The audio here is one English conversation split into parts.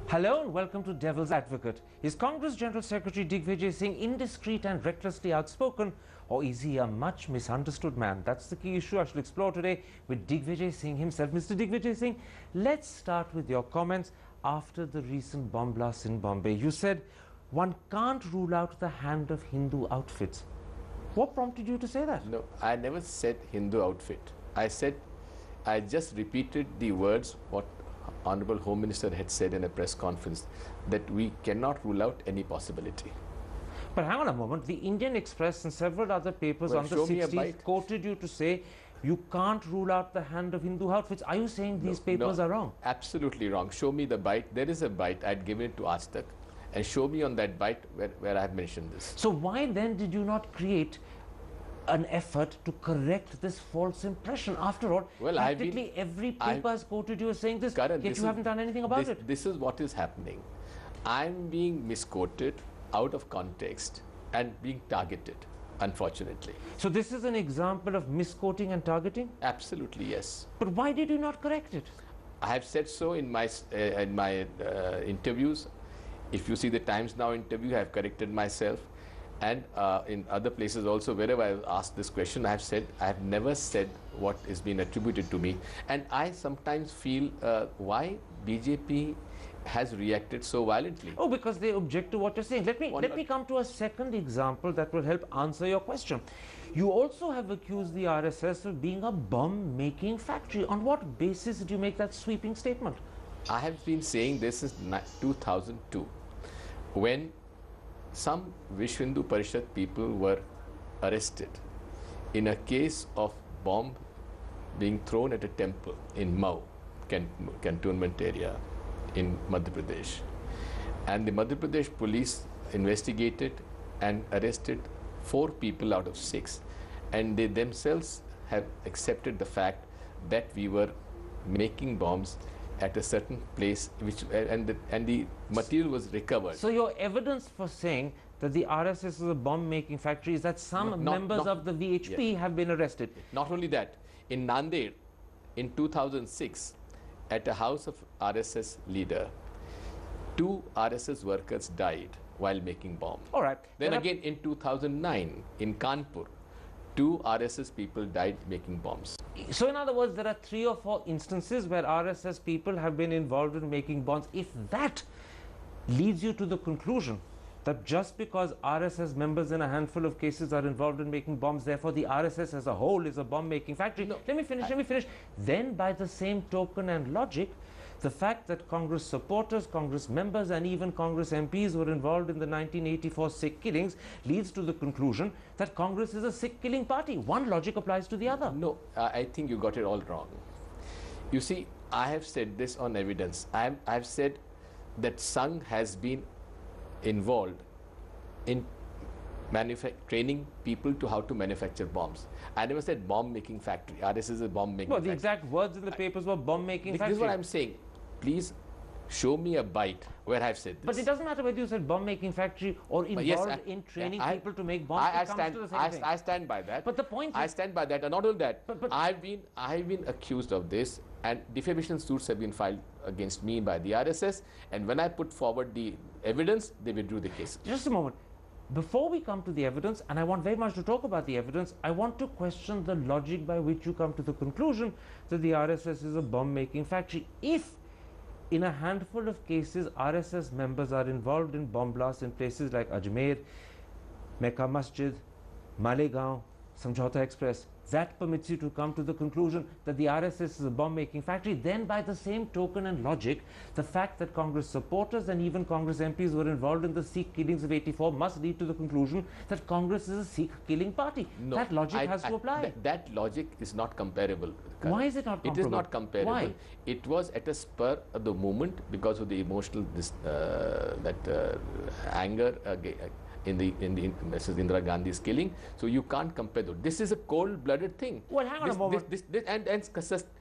Hello and welcome to Devil's Advocate. Is Congress General Secretary Digvijay Singh indiscreet and recklessly outspoken, or is he a much misunderstood man? That's the key issue I shall explore today with Digvijay Singh himself. Mr. Digvijay Singh, let's start with your comments after the recent bomb blasts in Bombay. You said one can't rule out the hand of Hindu outfits. What prompted you to say that? No, I never said Hindu outfit. I just repeated the words what Honorable Home Minister had said in a press conference, that we cannot rule out any possibility. But hang on a moment, the Indian Express and several other papers on the 60s quoted you to say you can't rule out the hand of Hindu outfits. Are you saying these papers are wrong? Absolutely wrong. Show me the bite. There is a bite. I'd given it to Aaj, and show me on that bite where I have mentioned this. So why then did you not create an effort to correct this false impression? After all, practically every paper has quoted you as saying this, yet you haven't done anything about it. This is what is happening. I'm being misquoted, out of context, and being targeted, unfortunately. So this is an example of misquoting and targeting? Absolutely, yes. But why did you not correct it? I have said so in my interviews. If you see the Times Now interview, I have corrected myself. And in other places also, wherever I have asked this question, I have said, I have never said what is being attributed to me. And I sometimes feel why BJP has reacted so violently. Oh, because they object to what you're saying. Let me come to a second example that will help answer your question. You also have accused the RSS of being a bomb-making factory. On what basis did you make that sweeping statement? I have been saying this since 2002, when some Vishwa Hindu Parishad people were arrested in a case of bomb being thrown at a temple in Mau, cantonment area in Madhya Pradesh. And the Madhya Pradesh police investigated and arrested 4 people out of 6. And they themselves have accepted the fact that we were making bombs at a certain place, and the material was recovered. So your evidence for saying that the RSS is a bomb-making factory is that some members of the VHP have been arrested. Not only that, in Nanded, in 2006, at a house of RSS leader, 2 RSS workers died while making bomb. All right. Then again, in 2009, in Kanpur, 2 RSS people died making bombs. So in other words, there are 3 or 4 instances where RSS people have been involved in making bombs. If that leads you to the conclusion that just because RSS members in a handful of cases are involved in making bombs, therefore the RSS as a whole is a bomb-making factory. No, let me finish. Then by the same token and logic, the fact that Congress supporters, Congress members and even Congress MPs were involved in the 1984 Sikh killings leads to the conclusion that Congress is a Sikh killing party. One logic applies to the other. No, I think you got it all wrong. You see, I have said this on evidence. I have said that Sangh has been involved in training people to how to manufacture bombs. I never said bomb-making factory. RSS is a bomb-making factory. No, the exact words in the papers were bomb-making factory. This is what I'm saying. Please show me a bite where I've said this. But it doesn't matter whether you said bomb-making factory or involved in training people to make bombs. I stand by that. But the point I stand by that, and not only that, but I've been accused of this, and defamation suits have been filed against me by the RSS. And when I put forward the evidence, they withdrew the case. Just a moment. Before we come to the evidence, and I want very much to talk about the evidence, I want to question the logic by which you come to the conclusion that the RSS is a bomb-making factory. If in a handful of cases RSS members are involved in bomb blasts in places like Ajmer, Mecca Masjid, Malegaon, Samjhauta Express, that permits you to come to the conclusion that the RSS is a bomb-making factory. Then by the same token and logic, the fact that Congress supporters and even Congress MPs were involved in the Sikh killings of '84 must lead to the conclusion that Congress is a Sikh killing party. No, that logic has to apply. That logic is not comparable. Why is it not comparable? It is not comparable. Why? It was at a spur of the moment because of the emotional anger in Mrs. Indira Gandhi's killing. So you can't compare those. This is a cold-blooded thing. Well, hang on a moment.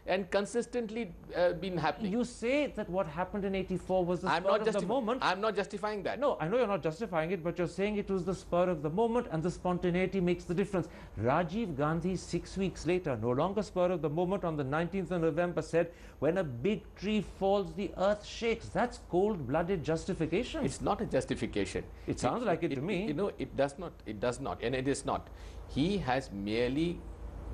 And consistently been happening. You say that what happened in 84 was the spur of the moment. I'm not justifying that. No, I know you're not justifying it, but you're saying it was the spur of the moment and the spontaneity makes the difference. Rajiv Gandhi, 6 weeks later, no longer spur of the moment, on the 19th of November said, when a big tree falls, the earth shakes. That's cold-blooded justification. It's not a justification. It sounds like it to me. You know, it does not. It does not, and it is not. He has merely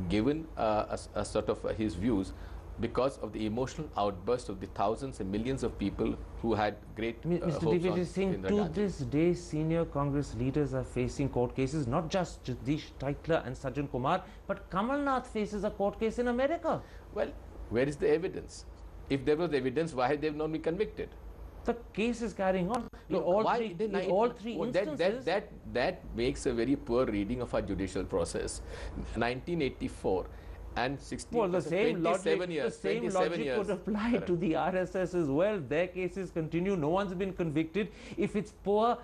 given a sort of his views because of the emotional outburst of the thousands and millions of people who had great Mr. hopes Digvijay on Singh, Indira to Gandhi. this day, senior Congress leaders are facing court cases, not just Jagdish Titler and Sajjan Kumar, but Kamal Nath faces a court case in America. Well, where is the evidence? If there was evidence, why had they not been convicted? The case is carrying on. No, In all three instances. That makes a very poor reading of our judicial process. 1984 and 16. Well, the same logic years. could apply to the RSS as well. Their cases continue. No one's been convicted. If it's poor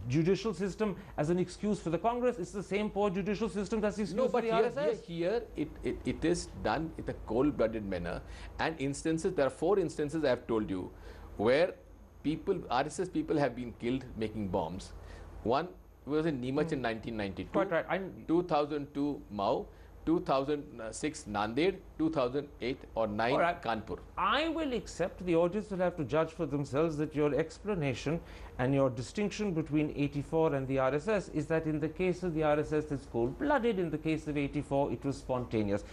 judicial system as an excuse for the Congress, it's the same poor judicial system that's the excuse for the RSS. Here it is done in a cold-blooded manner. And instances, there are 4 instances I have told you, where RSS people have been killed making bombs. One was in Neemuch in 1992. Quite right. 2002 Mao, 2006 Nanded, 2008 or 9 right. Kanpur. I will accept, the audience will have to judge for themselves, that your explanation and your distinction between 84 and the RSS is that in the case of the RSS it's cold-blooded, in the case of 84 it was spontaneous.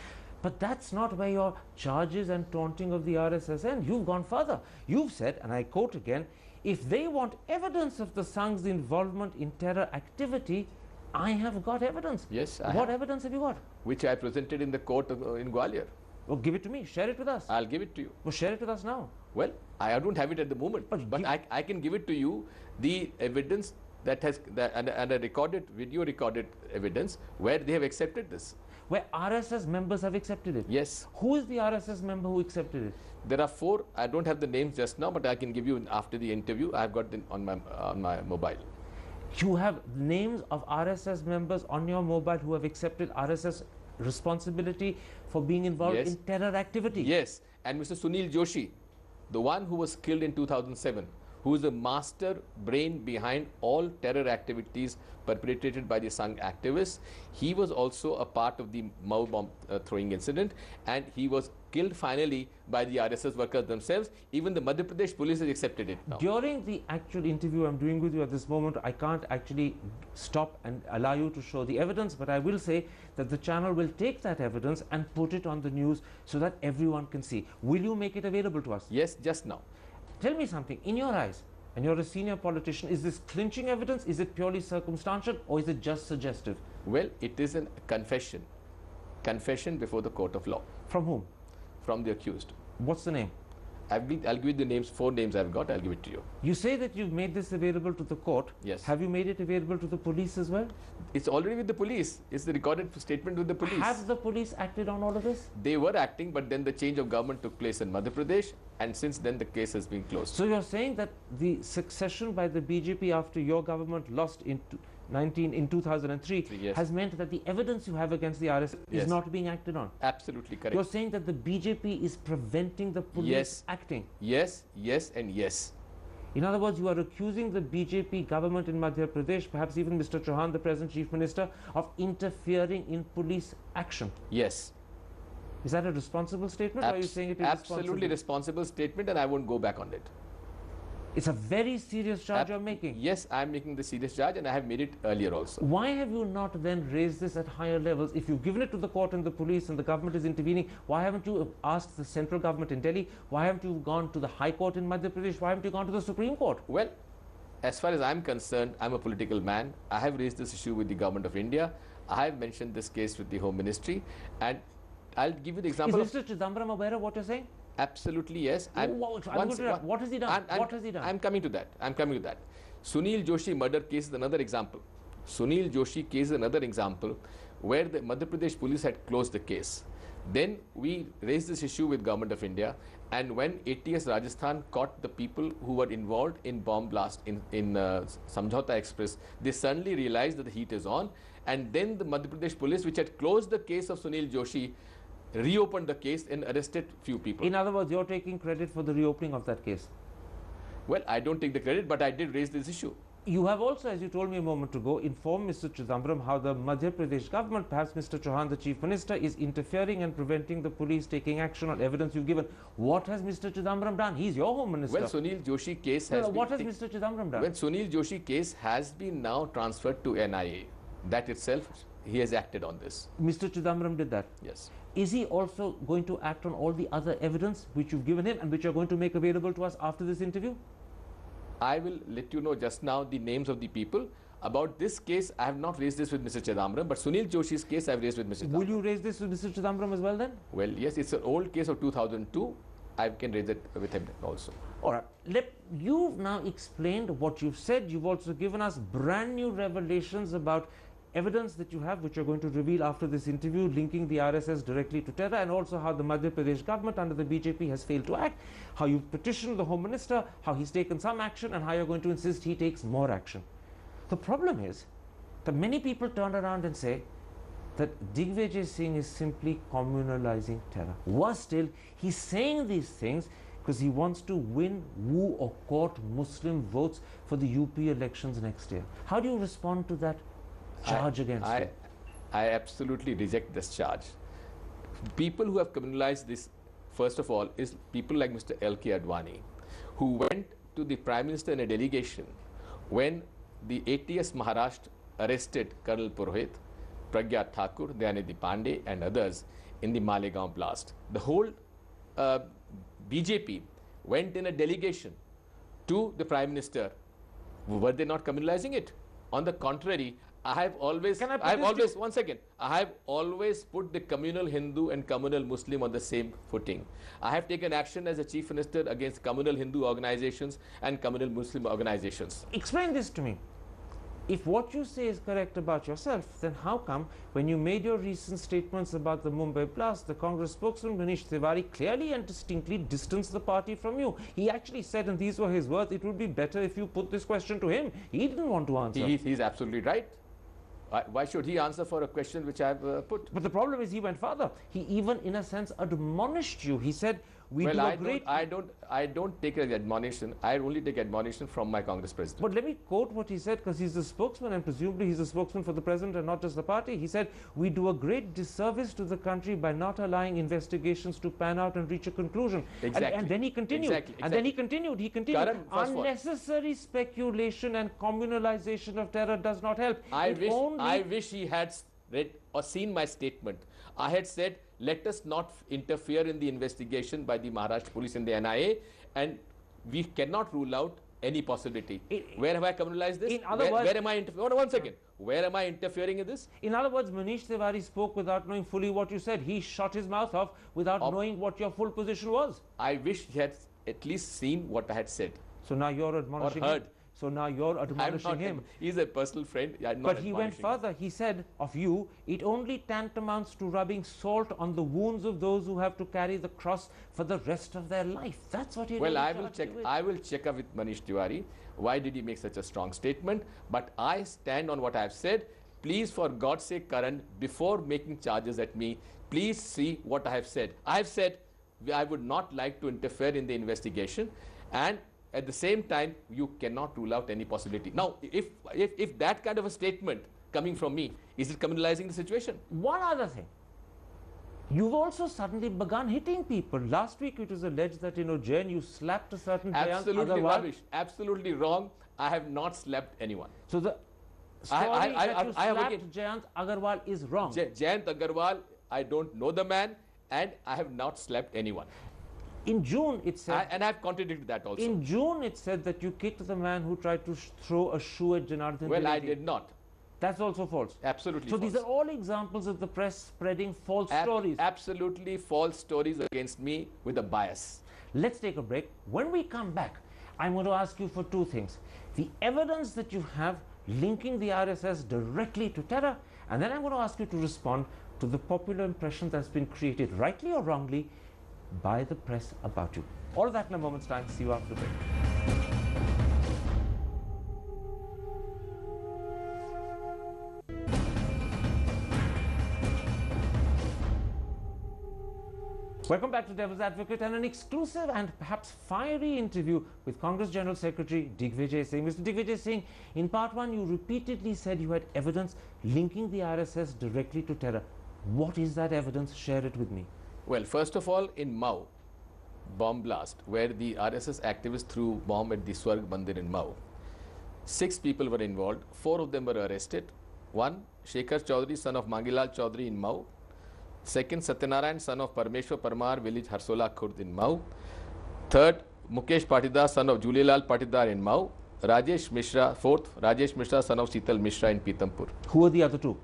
But that's not where your charges and taunting of the RSS end. You've gone further. You've said, and I quote again, if they want evidence of the Sangh's involvement in terror activity, I have got evidence. Yes, What evidence have you got? Which I presented in the court in Gwalior. Well, give it to me. Share it with us. I'll give it to you. Well, share it with us now. Well, I don't have it at the moment, but I can give it to you, the evidence that has, and a video recorded evidence where they have accepted this. Where RSS members have accepted it? Yes. Who is the RSS member who accepted it? There are 4. I don't have the names just now, but I can give you after the interview. I've got them on my mobile. You have names of RSS members on your mobile who have accepted RSS responsibility for being involved in terror activity? Yes. And Mr. Sunil Joshi, the one who was killed in 2007, who is the master brain behind all terror activities perpetrated by the Sangh activists. He was also a part of the Mao bomb throwing incident, and he was killed finally by the RSS workers themselves. Even the Madhya Pradesh police has accepted it now. During the actual interview I'm doing with you at this moment, I can't actually stop and allow you to show the evidence, but I will say that the channel will take that evidence and put it on the news so that everyone can see. Will you make it available to us? Yes, just now. Tell me something, in your eyes, and you're a senior politician, is this clinching evidence, is it purely circumstantial, or is it just suggestive? Well, it is a confession before the court of law. From whom? From the accused. What's the name? I'll give you the names, 4 names I've got, I'll give it to you. You say that you've made this available to the court. Yes. Have you made it available to the police as well? It's already with the police. It's the recorded statement with the police. Have the police acted on all of this? They were acting, but then the change of government took place in Madhya Pradesh, and since then the case has been closed. So you're saying that the succession by the BJP after your government lost in 2003 yes. has meant that the evidence you have against the RSS Yes. is not being acted on? Absolutely correct. You're saying that the BJP is preventing the police Yes. acting? Yes, yes and yes. In other words, you are accusing the BJP government in Madhya Pradesh, perhaps even Mr. Chauhan, the present Chief Minister, of interfering in police action. Yes. Is that a responsible statement, or are you saying it is absolutely responsible statement, and I won't go back on it. It's a very serious charge you're making. Yes, I am making the serious charge, and I have made it earlier also. Why have you not then raised this at higher levels? If you've given it to the court and the police and the government is intervening, why haven't you asked the central government in Delhi? Why haven't you gone to the High Court in Madhya Pradesh? Why haven't you gone to the Supreme Court? Well, as far as I'm concerned, I'm a political man. I have raised this issue with the government of India. I have mentioned this case with the Home Ministry, and I'll give you the example. Is Mr. Chidambaram aware of what you're saying? Absolutely, yes. What has he done? What has he done? I'm coming to that. Sunil Joshi murder case is another example. Sunil Joshi case is another example where the Madhya Pradesh police had closed the case. Then we raised this issue with Government of India, and when ATS Rajasthan caught the people who were involved in bomb blast in Samjhauta Express, they suddenly realized that the heat is on, and then the Madhya Pradesh police, which had closed the case of Sunil Joshi, reopened the case and arrested few people. In other words, you're taking credit for the reopening of that case. Well, I don't take the credit, but I did raise this issue. You have also, as you told me a moment ago, informed Mr. Chidambaram how the Madhya Pradesh government, perhaps Mr. Chauhan, the Chief Minister, is interfering and preventing the police taking action on evidence you've given. What has Mr. Chidambaram done? He's your Home Minister. Well, Sunil Joshi case has what has Mr. Chidambaram done? Well, Sunil Joshi case has been now transferred to NIA. That itself, he has acted on this. Mr. Chidambaram did that? Yes. Is he also going to act on all the other evidence which you've given him and which you're going to make available to us after this interview? I will let you know just now the names of the people. About this case, I have not raised this with Mr. Chidambaram, but Sunil Joshi's case I have raised with Mr. Chidambaram. Will you raise this with Mr. Chidambaram as well then? Well, yes, it's an old case of 2002. I can raise it with him also. All right. You've now explained what you've said. You've also given us brand new revelations about evidence that you have, which you're going to reveal after this interview, linking the RSS directly to terror, and also how the Madhya Pradesh government under the BJP has failed to act, how you've petitioned the Home Minister, how he's taken some action, and how you're going to insist he takes more action. The problem is that many people turn around and say that Digvijay Singh is simply communalizing terror. Worse still, he's saying these things because he wants to win, woo, or court Muslim votes for the UP elections next year. How do you respond to that charge against him? I absolutely reject this charge. People who have communalized this, first of all, is people like Mr. L.K. Advani, who went to the Prime Minister in a delegation when the ATS Maharashtra arrested Colonel Purohit, Pragya Thakur, Dayanidhi Pandey and others in the Malegaon blast. The whole BJP went in a delegation to the Prime Minister. Were they not communalizing it? On the contrary, I have always put the communal Hindu and communal Muslim on the same footing. I have taken action as a Chief Minister against communal Hindu organizations and communal Muslim organizations. Explain this to me. If what you say is correct about yourself, then how come when you made your recent statements about the Mumbai blast, the Congress spokesman Manish Tiwari clearly and distinctly distanced the party from you? He actually said, and these were his words, it would be better if you put this question to him. He didn't want to answer. He's absolutely right. Why should he answer for a question which I have put? But the problem is he went further. He even, in a sense, admonished you. He said, I don't take an admonition. I only take admonition from my Congress president. But let me quote what he said, because he's the spokesman, and presumably he's the spokesman for the president and not just the party. He said, we do a great disservice to the country by not allowing investigations to pan out and reach a conclusion. Exactly. And then he continued. Exactly. And then he continued. Karan, unnecessary speculation and communalization of terror does not help. I wish he had read or seen my statement. I had said, let us not interfere in the investigation by the Maharashtra police and the NIA, and we cannot rule out any possibility. Where have I communalized this? Where am I one second. Where am I interfering in this? In other words, Manish Tiwari spoke without knowing fully what you said. He shut his mouth off without knowing what your full position was. I wish he had at least seen what I had said. So now you're admonishing or heard. him. So now you're admonishing him. He's a personal friend. But he went further. He said of you, it only tantamounts to rubbing salt on the wounds of those who have to carry the cross for the rest of their life. That's what he Well, I will check up with Manish Tiwari. Why did he make such a strong statement? But I stand on what I have said. Please, for God's sake, Karan, before making charges at me, please see what I have said. I have said I would not like to interfere in the investigation, and at the same time, you cannot rule out any possibility. Now, if that kind of a statement coming from me, is it communalizing the situation? One other thing. You've also suddenly begun hitting people. Last week, it was alleged that, Jain, you slapped a certain Absolutely rubbish. Absolutely wrong. I have not slapped anyone. So the story that you slapped Jayant Agarwal is wrong. Jayant Agarwal, I don't know the man, and I have not slapped anyone. In June, it said... and I have contradicted that also. In June, it said that you kicked the man who tried to throw a shoe at Janardhan. Well, I did not. That's also false. Absolutely false. So these are all examples of the press spreading false stories. Absolutely false stories against me with a bias. Let's take a break. When we come back, I'm going to ask you for two things. The evidence that you have linking the RSS directly to terror, and then I'm going to ask you to respond to the popular impression that's been created, rightly or wrongly, by the press about you. All of that in a moment's time. See you after the break. Welcome back to Devil's Advocate and an exclusive and perhaps fiery interview with Congress General Secretary Digvijay Singh. Mr. Digvijay Singh, in part one, you repeatedly said you had evidence linking the RSS directly to terror. What is that evidence? Share it with me. Well, first of all, in Mau, bomb blast, where the RSS activists threw bomb at the Swarg Mandir in Mau. 6 people were involved. 4 of them were arrested. 1, Shekhar Chaudhary, son of Mangilal Chaudhary in Mau. 2nd, Satyanarayan, son of Parmeshwar Parmar, village Harsola Khurd in Mau. 3rd, Mukesh Patidar, son of Julilal Patidar in Mau. Rajesh Mishra, 4th, Rajesh Mishra, son of Sital Mishra in Pitampur. Who are the other 2?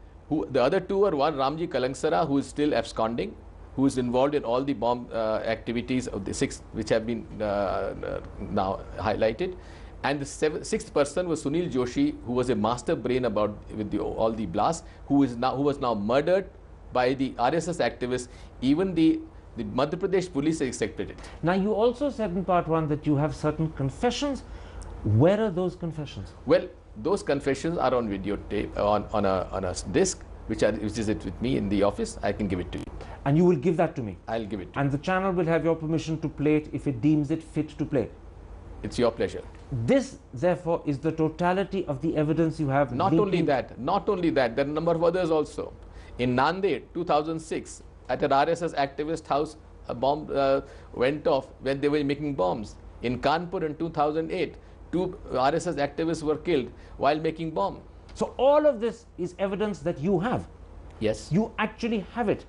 The other 2 are one, Ramji Kalangsara, who is still absconding, who is involved in all the bomb activities of the 6 which have been now highlighted. And the 6th person was Sunil Joshi, who was a master brain about all the blasts, who was now murdered by the RSS activists. Even the Madhya Pradesh police accepted it. Now, you also said in part one that you have certain confessions. Where are those confessions? Well, those confessions are on videotape, on a disc, which is with me in the office. I can give it to you. And you will give that to me? I'll give it to you. And the channel will have your permission to play it if it deems it fit to play? It's your pleasure. This, therefore, is the totality of the evidence you have. Not only that, there are a number of others also. In Nanded, 2006, at an RSS activist house, a bomb went off when they were making bombs. In Kanpur in 2008, 2 RSS activists were killed while making bomb. So all of this is evidence that you have? Yes. You actually have it?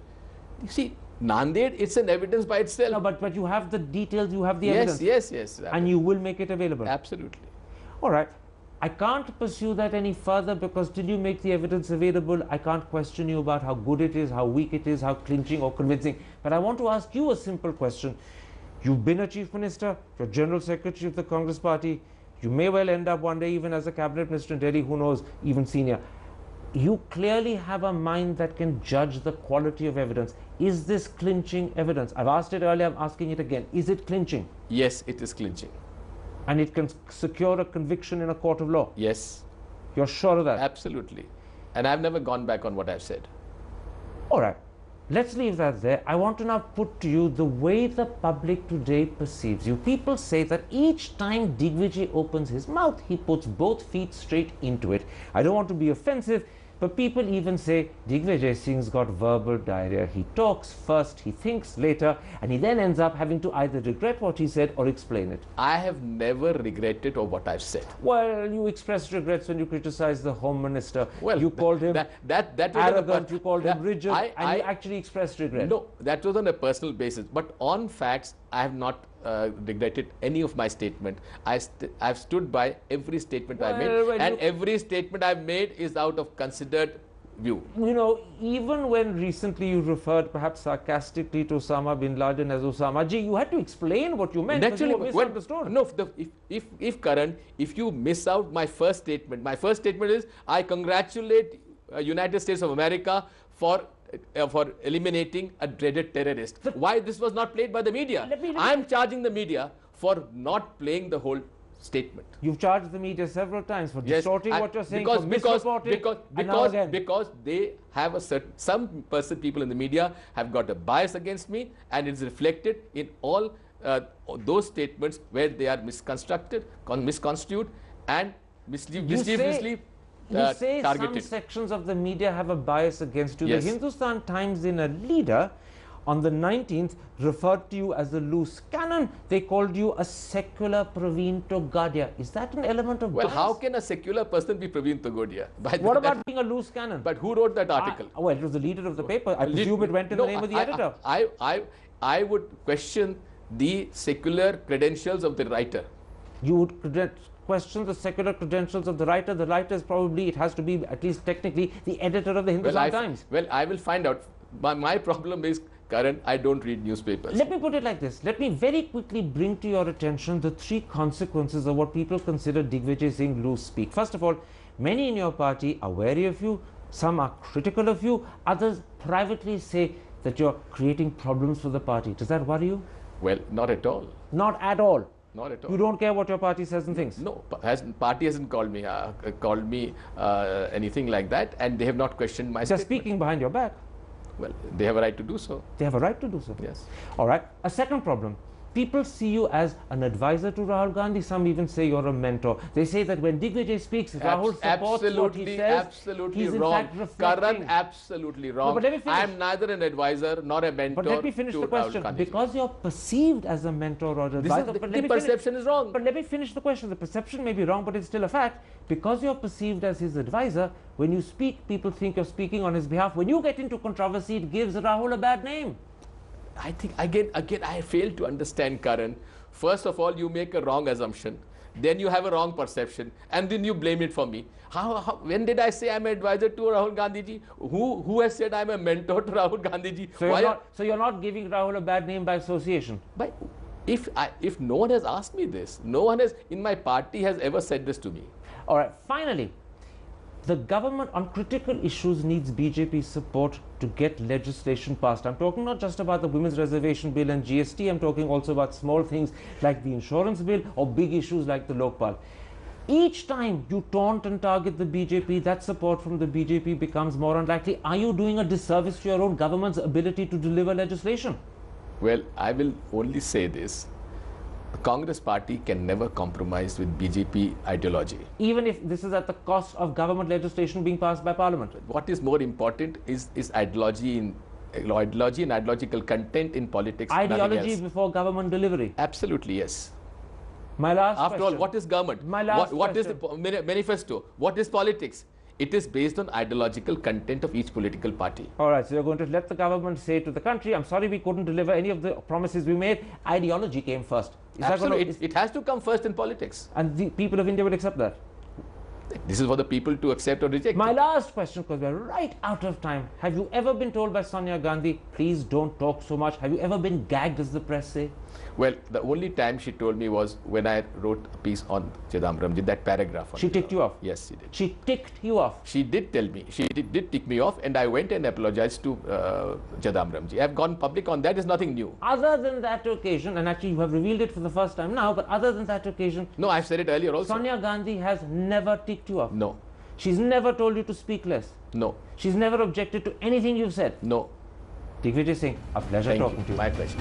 You see, Nanded, it's an evidence by itself. No, but you have the details, you have the evidence. Yes. And you will make it available? Absolutely. All right. I can't pursue that any further because till you make the evidence available, I can't question you about how good it is, how weak it is, how clinching or convincing. But I want to ask you a simple question. You've been a chief minister, you're general secretary of the Congress party. You may well end up one day even as a cabinet minister in Delhi, who knows, even senior. You clearly have a mind that can judge the quality of evidence. Is this clinching evidence? I've asked it earlier, I'm asking it again. Is it clinching? Yes, it is clinching. And it can secure a conviction in a court of law? Yes. You're sure of that? Absolutely. And I've never gone back on what I've said. All right. Let's leave that there. I want to now put to you the way the public today perceives you. People say that each time Digvijay opens his mouth, he puts both feet straight into it. I don't want to be offensive, but people even say Digvijay Singh's got verbal diarrhea. He talks first, he thinks later, and he then ends up having to either regret what he said or explain it. I have never regretted of what I've said. Well, you expressed regrets when you criticized the Home Minister. Well, you called him arrogant, you called him rigid, and you actually expressed regret. No, that was on a personal basis. But on facts, I have not regretted any of my statement. I've stood by every statement I made, and every statement I've made is out of considered view. You know, even when recently you referred perhaps sarcastically to Osama bin Laden as Osama Ji, you had to explain what you meant. Naturally, you were misunderstood. No, if Karan, if you miss out my first statement is I congratulate United States of America for eliminating a dreaded terrorist. Why this was not played by the media? I'm charging the media for not playing the whole statement. You've charged the media several times for distorting what you're saying, for misreporting, because they have a certain people in the media have got a bias against me, and it's reflected in all those statements where they are misconstrued and mislead. You say targeted. Some sections of the media have a bias against you. Yes. The Hindustan Times, in a leader on the 19th, referred to you as a loose cannon. They called you a secular Praveen Togadia. Is that an element of bias? Well, how can a secular person be Praveen Togadia? What about being a loose cannon? But who wrote that article? Well, it was the leader of the paper. I presume it went in the name of the editor. I would question the secular credentials of the writer. You would question the secular credentials of the writer. The writer is probably, it has to be at least technically, the editor of the Hindustan Times. Well, I will find out. My problem is, Karan, I don't read newspapers. Let me put it like this. Let me very quickly bring to your attention the 3 consequences of what people consider Digvijay Singh loose speak. First of all, many in your party are wary of you. Some are critical of you, others privately say that you're creating problems for the party. Does that worry you? Well, not at all. Not at all. Not at all. You don't care what your party says and thinks? No, party hasn't called me anything like that, and they have not questioned my They're statement. speaking behind your back. Well, they have a right to do so. They have a right to do so. Yes. All right. A second problem. People see you as an advisor to Rahul Gandhi. Some even say you're a mentor. They say that when Digvijay speaks, Rahul supports what he says. Absolutely He's wrong. in fact reflecting. Karan, absolutely wrong. No, but let me finish. I am neither an advisor nor a mentor. But let me finish to the question. Rahul Gandhi. Because you're perceived as a mentor or advisor. The perception is wrong. But let me finish the question. The perception may be wrong, but it's still a fact. Because you're perceived as his advisor, when you speak, people think you're speaking on his behalf. When you get into controversy, it gives Rahul a bad name. I think, again, I fail to understand, Karan. First of all, you make a wrong assumption. Then you have a wrong perception. And then you blame it for me. When did I say I'm an advisor to Rahul Gandhi ji? Who has said I'm a mentor to Rahul Gandhi ji? So you're not giving Rahul a bad name by association? If no one has asked me this, no one has in my party has ever said this to me. All right, finally, the government on critical issues needs BJP's support to get legislation passed. I'm talking not just about the Women's Reservation Bill and GST, I'm talking also about small things like the insurance bill or big issues like the Lokpal. Each time you taunt and target the BJP, that support from the BJP becomes more unlikely. Are you doing a disservice to your own government's ability to deliver legislation? Well, I will only say this. The Congress party can never compromise with BJP ideology. Even if this is at the cost of government legislation being passed by Parliament? What is more important is ideology and ideological content in politics. Ideology before government delivery? Absolutely, yes. My last After question. all, what is government? My last what is the question. manifesto? What is politics? It is based on ideological content of each political party. All right, so you're going to let the government say to the country, I'm sorry we couldn't deliver any of the promises we made. Ideology came first. Absolutely. It has to come first in politics. And the people of India will accept that? This is for the people to accept or reject. My last question, because we're right out of time. Have you ever been told by Sonia Gandhi, please don't talk so much? Have you ever been gagged, as the press say? Well, the only time she told me was when I wrote a piece on Chidambaram, that paragraph. She ticked you off? Yes, she did. She ticked you off? She did tell me. She did tick me off, and I went and apologized to Chidambaram. I've gone public on that. Is nothing new. Other than that occasion, and actually you have revealed it for the first time now, but other than that occasion... No, I've said it earlier also. Sonia Gandhi has never ticked you off? No. She's never told you to speak less? No. She's never objected to anything you've said? No. Digvijay Singh, a pleasure talking to you. My pleasure.